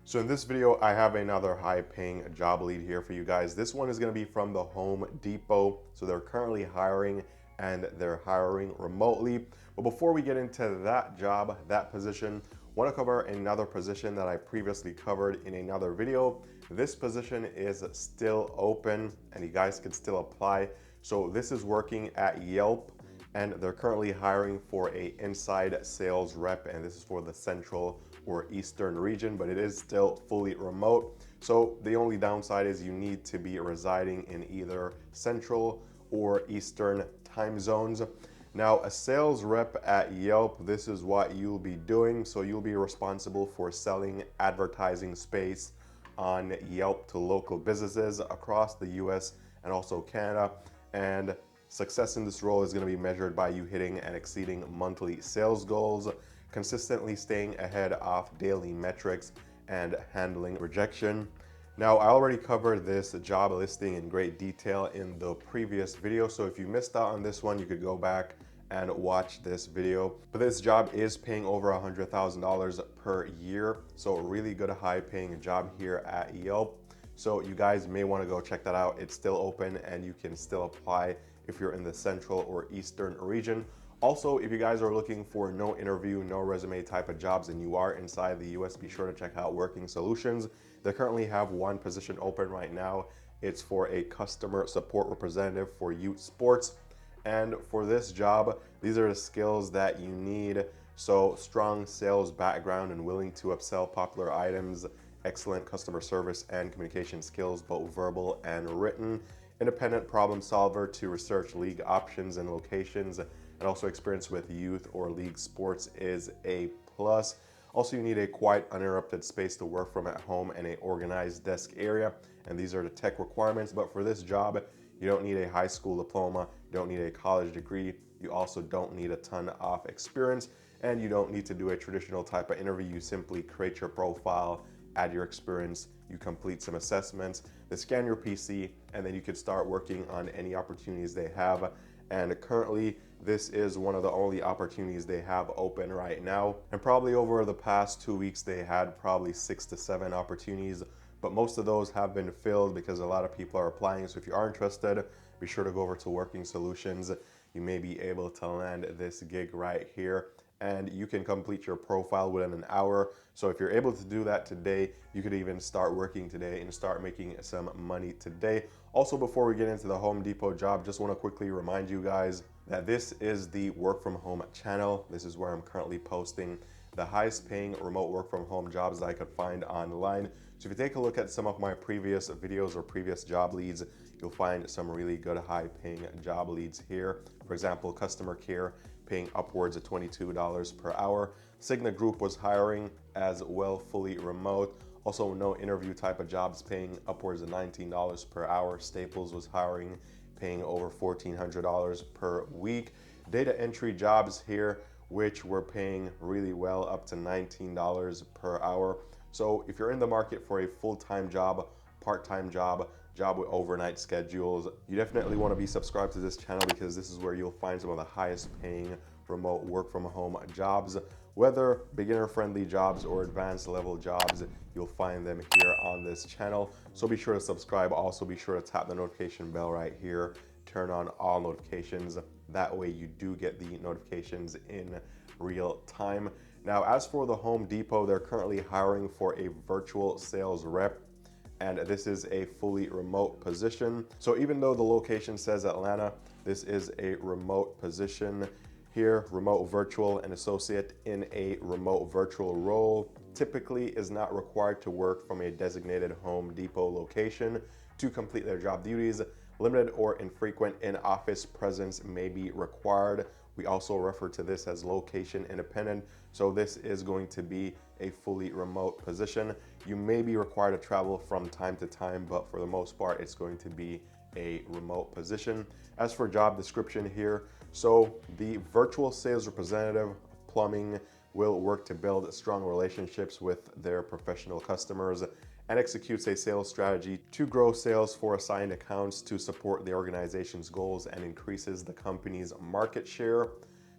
So in this video, I have another high-paying job lead here for you guys. This one is going to be from the Home Depot. So they're currently hiring and they're hiring remotely. But before we get into that job, that position, I want to cover another position that I previously covered in another video. This position is still open and you guys can still apply. So this is working at Yelp and they're currently hiring for a inside sales rep, and this is for the central or eastern region, but it is still fully remote. So the only downside is you need to be residing in either central or eastern time zones. Now, a sales rep at Yelp, this is what you'll be doing. So you'll be responsible for selling advertising space on Yelp to local businesses across the US and also Canada. And success in this role is going to be measured by you hitting and exceeding monthly sales goals, consistently staying ahead of daily metrics, and handling rejection. Now, I already covered this job listing in great detail in the previous video, so if you missed out on this one, you could go back and watch this video. But this job is paying over $100,000 per year, so a really good high-paying job here at Yelp. So you guys may want to go check that out. It's still open and you can still apply if you're in the central or eastern region. Also, if you guys are looking for no interview, no resume type of jobs and you are inside the US, be sure to check out Working Solutions. They currently have one position open right now. It's for a customer support representative for youth sports. And for this job, these are the skills that you need. So strong sales background and willing to upsell popular items, excellent customer service and communication skills, both verbal and written, independent problem solver to research league options and locations, and also experience with youth or league sports is a plus. Also, you need a quiet, uninterrupted space to work from at home and an organized desk area. And these are the tech requirements. But for this job, you don't need a high school diploma, you don't need a college degree, you also don't need a ton of experience, and you don't need to do a traditional type of interview. You simply create your profile, add your experience, you complete some assessments, they scan your PC, and then you could start working on any opportunities they have. And currently, this is one of the only opportunities they have open right now. And probably over the past 2 weeks, they had probably 6 to 7 opportunities, but most of those have been filled because a lot of people are applying. So if you are interested, be sure to go over to Working Solutions. You may be able to land this gig right here, and you can complete your profile within an hour. So if you're able to do that today, you could even start working today and start making some money today. Also, before we get into the Home Depot job, just want to quickly remind you guys that this is the Work From Home channel. This is where I'm currently posting the highest paying remote work from home jobs that I could find online. So if you take a look at some of my previous videos or previous job leads, you'll find some really good high paying job leads here. For example, customer care paying upwards of $22 per hour. Cigna Group was hiring as well, fully remote. Also, no interview type of jobs paying upwards of $19 per hour. Staples was hiring, paying over $1,400 per week. Data entry jobs here, which were paying really well, up to $19 per hour. So if you're in the market for a full-time job, part-time job, job with overnight schedules, you definitely want to be subscribed to this channel because this is where you'll find some of the highest paying remote work from home jobs. Whether beginner friendly jobs or advanced level jobs, you'll find them here on this channel. So be sure to subscribe. Also be sure to tap the notification bell right here. Turn on all notifications. That way you do get the notifications in real time. Now, as for the Home Depot, they're currently hiring for a virtual sales rep, and this is a fully remote position. So even though the location says Atlanta, this is a remote position. Here, remote virtual, an associate in a remote virtual role typically is not required to work from a designated Home Depot location to complete their job duties. Limited or infrequent in-office presence may be required. We also refer to this as location independent. So this is going to be a fully remote position. You may be required to travel from time to time, but for the most part, it's going to be a remote position. As for job description here, so the virtual sales representative of plumbing will work to build strong relationships with their professional customers and executes a sales strategy to grow sales for assigned accounts to support the organization's goals and increases the company's market share.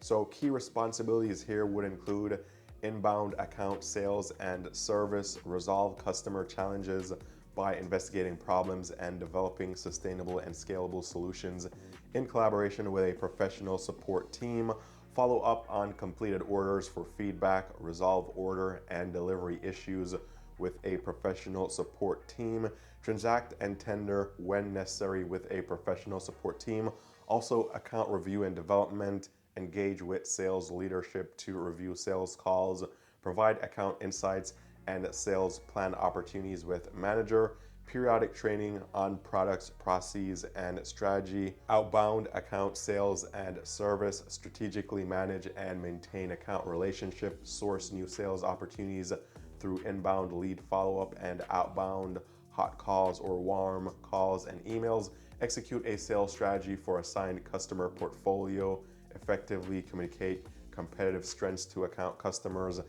So key responsibilities here would include inbound account sales and service, resolve customer challenges by investigating problems and developing sustainable and scalable solutions in collaboration with a professional support team, follow up on completed orders for feedback, resolve order and delivery issues with a professional support team, transact and tender when necessary with a professional support team, also account review and development, engage with sales leadership to review sales calls, provide account insights and sales plan opportunities with manager, periodic training on products, processes, and strategy, outbound account sales and service, strategically manage and maintain account relationships, source new sales opportunities through inbound lead follow-up and outbound hot calls or warm calls and emails, execute a sales strategy for assigned customer portfolio, effectively communicate competitive strengths to account customers,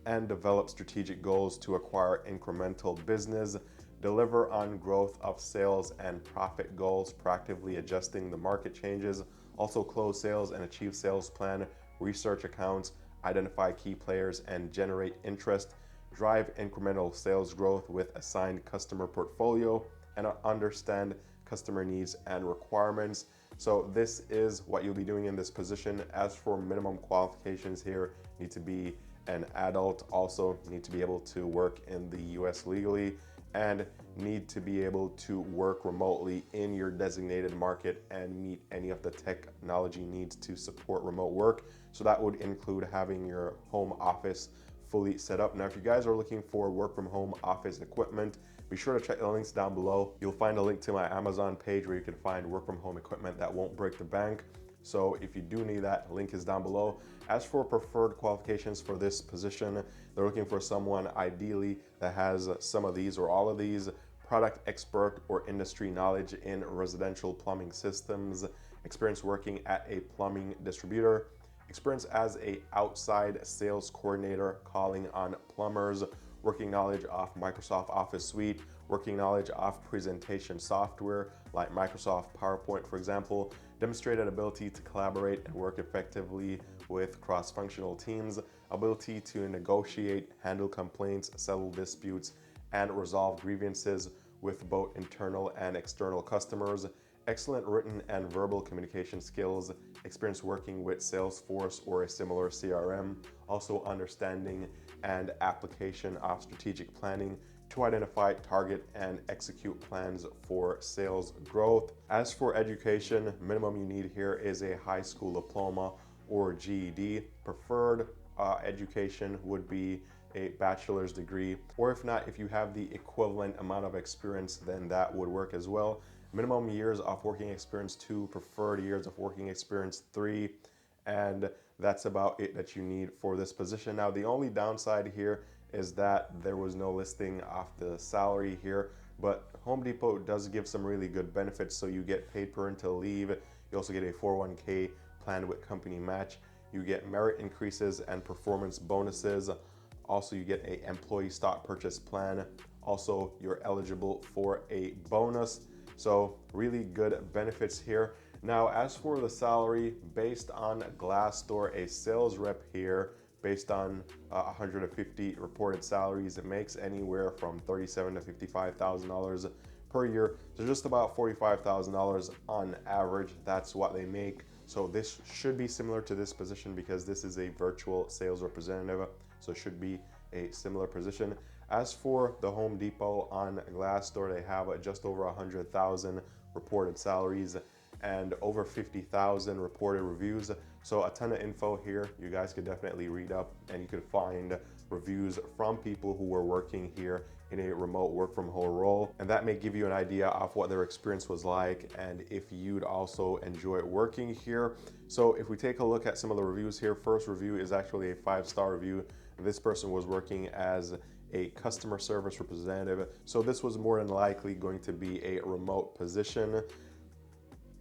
and develop strategic goals to acquire incremental business, deliver on growth of sales and profit goals, proactively adjusting the market changes, also close sales and achieve sales plan, research accounts, identify key players and generate interest, drive incremental sales growth with assigned customer portfolio, and understand customer needs and requirements. So this is what you'll be doing in this position. As for minimum qualifications here, need to be an adult, also need to be able to work in the US legally, and need to be able to work remotely in your designated market and meet any of the technology needs to support remote work. So that would include having your home office fully set up. Now, if you guys are looking for work from home office equipment, be sure to check the links down below. You'll find a link to my Amazon page where you can find work from home equipment that won't break the bank. So if you do need that, link is down below. As for preferred qualifications for this position, they're looking for someone ideally that has some of these or all of these: product expert or industry knowledge in residential plumbing systems, experience working at a plumbing distributor, experience as a outside sales coordinator calling on plumbers, working knowledge of Microsoft Office Suite, working knowledge of presentation software like Microsoft PowerPoint, for example, demonstrated ability to collaborate and work effectively with cross-functional teams, ability to negotiate, handle complaints, settle disputes, and resolve grievances with both internal and external customers, excellent written and verbal communication skills, experience working with Salesforce or a similar CRM, also understanding and application of strategic planning to identify, target, and execute plans for sales growth. As for education, minimum you need here is a high school diploma or GED. Preferred education would be a bachelor's degree, or if not, if you have the equivalent amount of experience, then that would work as well. Minimum years of working experience 2, preferred years of working experience 3, and that's about it that you need for this position. Now, the only downside here is that there was no listing of the salary here, but Home Depot does give some really good benefits. So you get paid parental leave, you also get a 401k plan with company match, you get merit increases and performance bonuses, also you get a employee stock purchase plan, also you're eligible for a bonus. So really good benefits here. Now, as for the salary, based on Glassdoor, a sales rep here, based on 150 reported salaries, it makes anywhere from $37,000 to $55,000 per year. So just about $45,000 on average, that's what they make. So this should be similar to this position because this is a virtual sales representative. So it should be a similar position. As for the Home Depot on Glassdoor, they have just over 100,000 reported salaries and over 50,000 reported reviews. So a ton of info here. You guys could definitely read up and you could find reviews from people who were working here in a remote work from home role. And that may give you an idea of what their experience was like and if you'd also enjoy working here. So if we take a look at some of the reviews here, first review is actually a 5-star review. This person was working as a customer service representative. So this was more than likely going to be a remote position.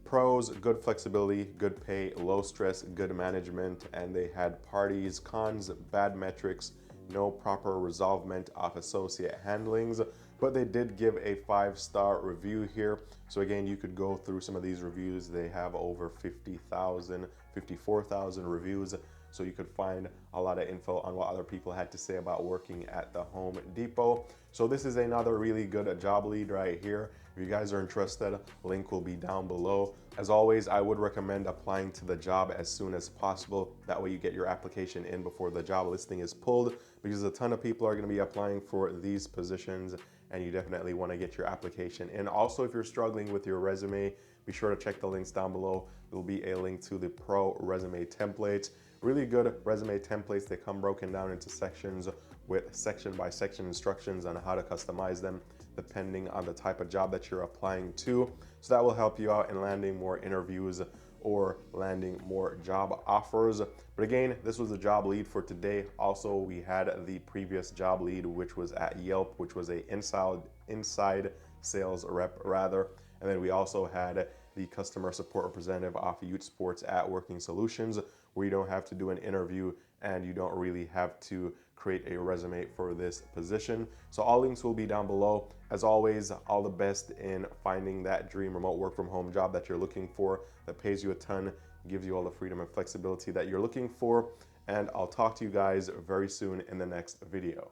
Pros: good flexibility, good pay, low stress, good management, and they had parties. Cons: bad metrics, no proper resolvement of associate handlings, but they did give a 5-star review here. So again, you could go through some of these reviews. They have over 50,000, 54,000 reviews. so you could find a lot of info on what other people had to say about working at the Home Depot. So this is another really good job lead right here. If you guys are interested, link will be down below. As always, I would recommend applying to the job as soon as possible. That way you get your application in before the job listing is pulled, because a ton of people are going to be applying for these positions, and you definitely want to get your application in. Also, if you're struggling with your resume, be sure to check the links down below. There will be a link to the pro resume templates. Really good resume templates. They come broken down into sections with section by section instructions on how to customize them depending on the type of job that you're applying to. So that will help you out in landing more interviews or landing more job offers. But again, this was a job lead for today. Also, we had the previous job lead, which was at Yelp, which was a inside sales rep rather. And then we also had the customer support representative off Youth Sports at Working Solutions, where you don't have to do an interview and you don't really have to create a resume for this position. So all links will be down below. As always, all the best in finding that dream remote work from home job that you're looking for, that pays you a ton, gives you all the freedom and flexibility that you're looking for. And I'll talk to you guys very soon in the next video.